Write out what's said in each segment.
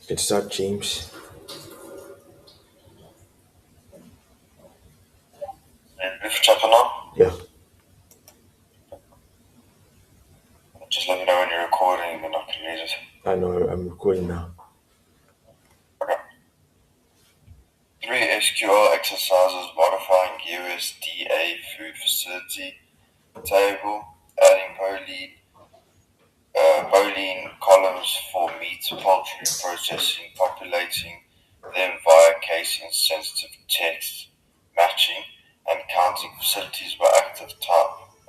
Let's start, James. If chapter now, Yeah, just let me know when you're recording and I can read it. I know I'm recording now. Okay. 3 SQL exercises modifying USDA food facility table, adding boolean columns for meat poultry processing, populating them via case-insensitive text, matching and counting facilities by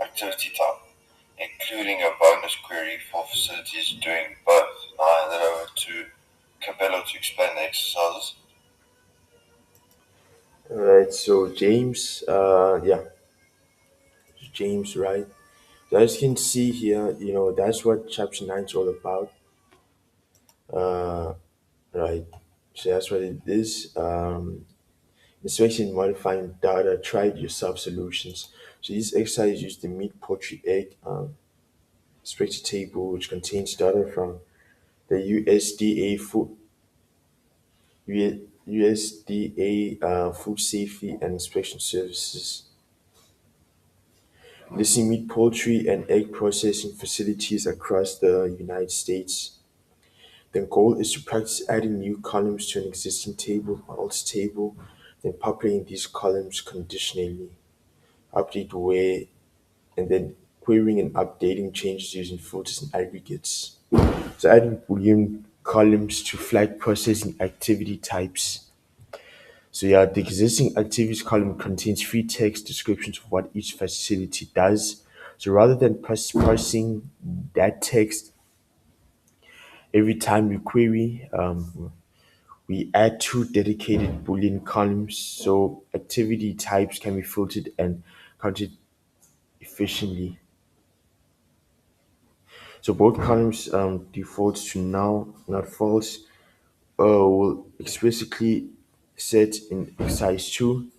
activity type, including a bonus query for facilities doing both. Now I hand it over to Cabello to explain the exercises. All right, so James, James, right? So as you can see here, that's what chapter 9 is all about, right? So that's what it is. Inspection and modifying data, try it yourself solutions. So this exercise use the meat, poultry, egg, structure table, which contains data from the USDA Food Safety and Inspection Services, listing meat, poultry, and egg processing facilities across the United States. The goal is to practice adding new columns to an existing table, alt table, then populating these columns conditionally, update where, and then querying and updating changes using filters and aggregates. So adding Boolean columns to flag processing activity types. So yeah, the existing activities column contains free text descriptions of what each facility does. So rather than parsing that text every time we query, we add two dedicated Boolean columns so activity types can be filtered and counted efficiently. So both columns default to null, not false, will explicitly set in exercise 2,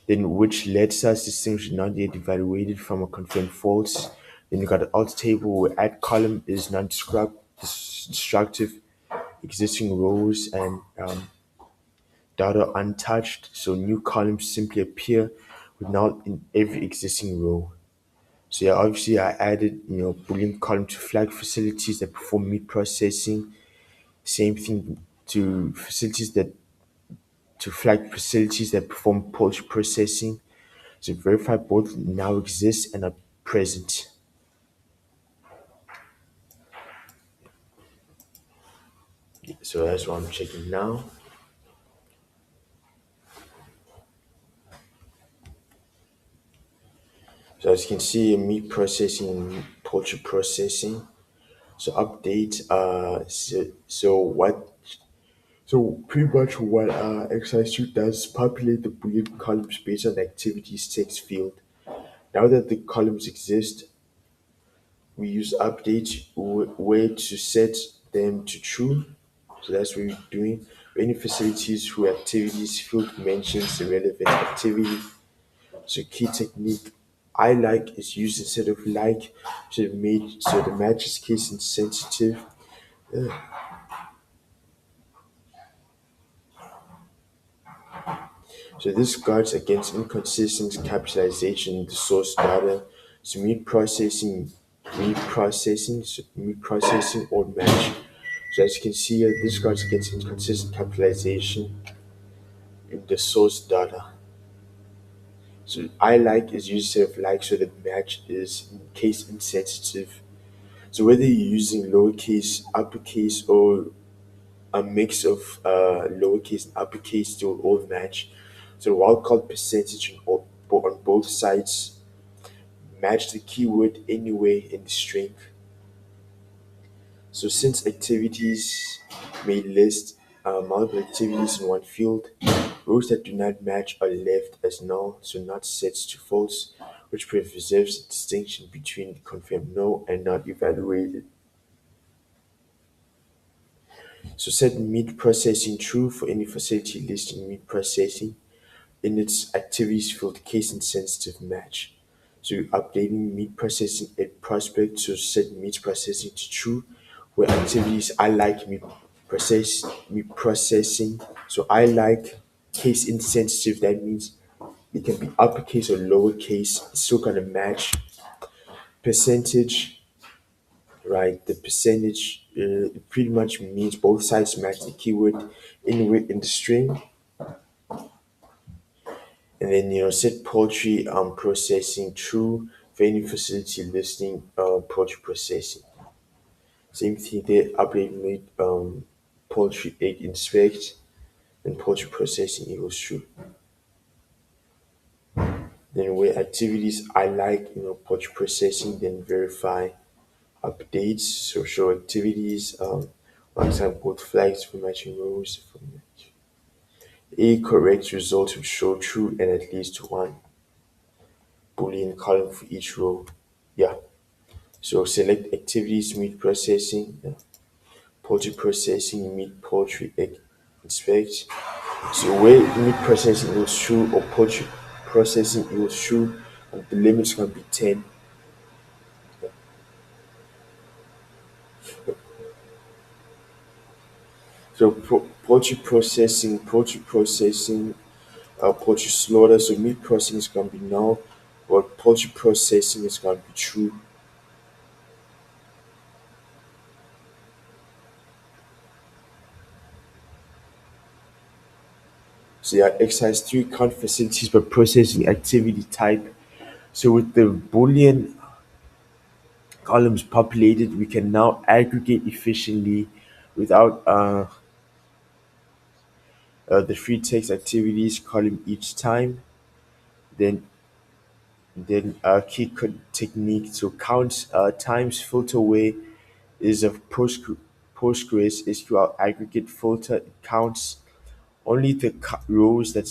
then which lets us distinguish not yet evaluated from a confirmed false. Then you got the alt table where add column is non-destructive, existing rows and data untouched. So new columns simply appear with null in every existing row. So yeah, obviously I added Boolean column to flag facilities that perform meat processing. Same thing to flag facilities that perform poultry processing. So verify both now exist and are present. So that's what I'm checking now. So as you can see, meat processing, poultry processing. So update. So pretty much what exercise 2 does is populate the Boolean columns based on the activities text field. Now that the columns exist, we use update where to set them to true. So that's what we're doing. Any facilities whose activities field mentions the relevant activity. So key technique I like is used instead of like, so the match is case insensitive. So this guards against inconsistent capitalization in the source data. So meat processing or match. So as you can see here, this guards against inconsistent capitalization in the source data. So I like is used instead of like, so the match is case insensitive. So whether you're using lowercase, uppercase, or a mix of lowercase and uppercase to all match. So wildcard percentage on both sides match the keyword anyway in the string. So since activities may list multiple activities in one field, rows that do not match are left as null, so not set to false, which preserves the distinction between confirmed null and not evaluated. So set meat processing true for any facility listing meat processing in its activities field case insensitive match. So you're updating meat processing at prospect to set meat processing to true where activities I like meat meat processing. So I like case insensitive. That means it can be uppercase or lowercase. It's still gonna match. Percentage, right? The percentage it pretty much means both sides match the keyword in the string. And then set poultry processing true for any facility listing poultry processing. Same thing there, update made poultry egg inspect and poultry processing equals true. Then where activities I like poultry processing, then verify updates. So show activities alongside both flags for matching rows. A correct result will show true and at least one Boolean column for each row. Yeah. So select activities, meat processing, poultry processing, meat, poultry, egg, inspect. So where meat processing equals true or poultry processing equals true, the limit's gonna be 10. So poultry processing, poultry slaughter. So meat processing is gonna be null, but poultry processing is gonna be true. So yeah, exercise 3, count facilities by processing activity type. So with the Boolean columns populated, we can now aggregate efficiently without the free text activities column each time. Then key technique to count times filter away is a PostgreSQL aggregate filter. It counts only the rows that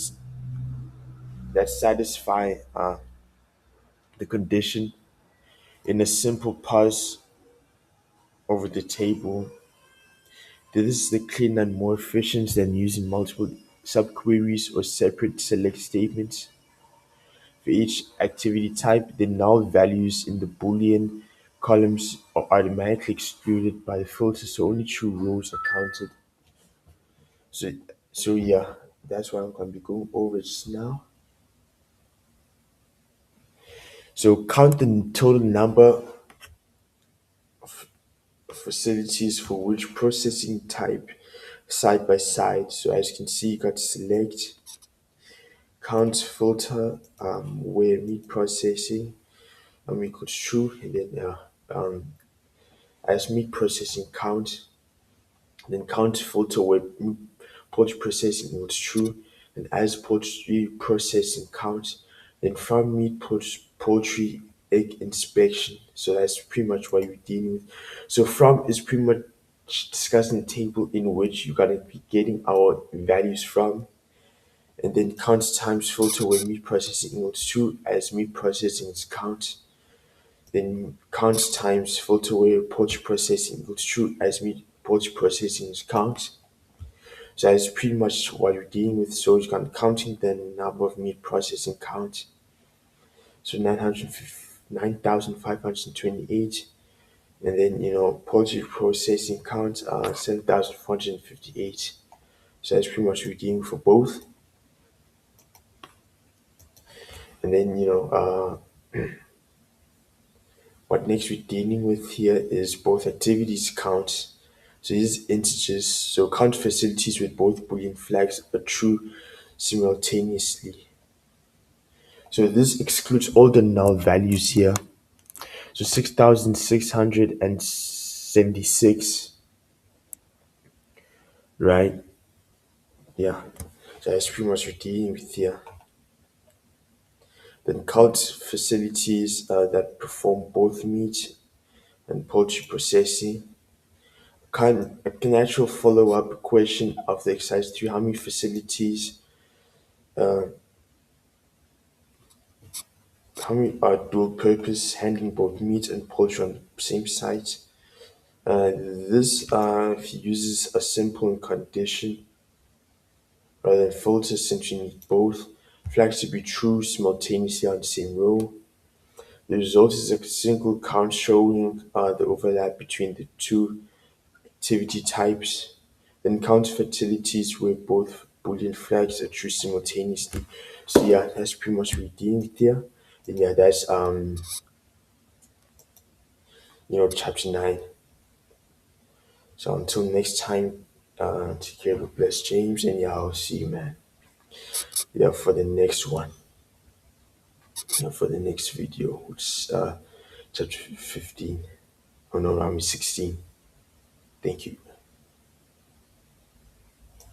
satisfy the condition in a simple parse over the table. This is the cleaner and more efficient than using multiple subqueries or separate select statements. For each activity type, the null values in the Boolean columns are automatically excluded by the filter, so only true rows are counted. So, so yeah, that's what I'm going to be going over just now. So count the total number of facilities for which processing type side by side. So as you can see, you got to select count filter where meat processing equals true, and then as meat processing count, then count filter where poultry processing equals true, and as poultry processing count, then from meat poultry egg inspection. So that's pretty much what you're dealing with. So from is pretty much discussing the table in which you're gonna be getting our values from, and then count times filter where meat processing equals true as meat processing is count. Then count times filter where poultry processing equals true as meat poultry processing is count. So that's pretty much what you're dealing with. So you're gonna counting the number of meat processing count. So 9,528, and then poultry processing count 7,458. So that's pretty much what you're dealing for both. And then what next we're dealing with here is both activities count. So these integers, so count facilities with both Boolean flags are true simultaneously. So this excludes all the null values here. So 6,676, right? Yeah. So that's pretty much what we're dealing with here. Then count facilities that perform both meat and poultry processing. A natural follow-up question of the exercise 3, how many facilities, how many are dual purpose handling both meat and poultry on the same site? This uses a simple condition rather than filters since you need both flags to be true simultaneously on the same row. The result is a single count showing the overlap between the two activity types. Then count fertilities where both Boolean flags are true simultaneously. So yeah, that's pretty much what we're dealing with there. And yeah, that's chapter 9. So until next time, take care of bless James, and yeah, I'll see you, man. Yeah, for the next one. Yeah, for the next video, which is chapter 15. Oh no, I mean 16. Thank you.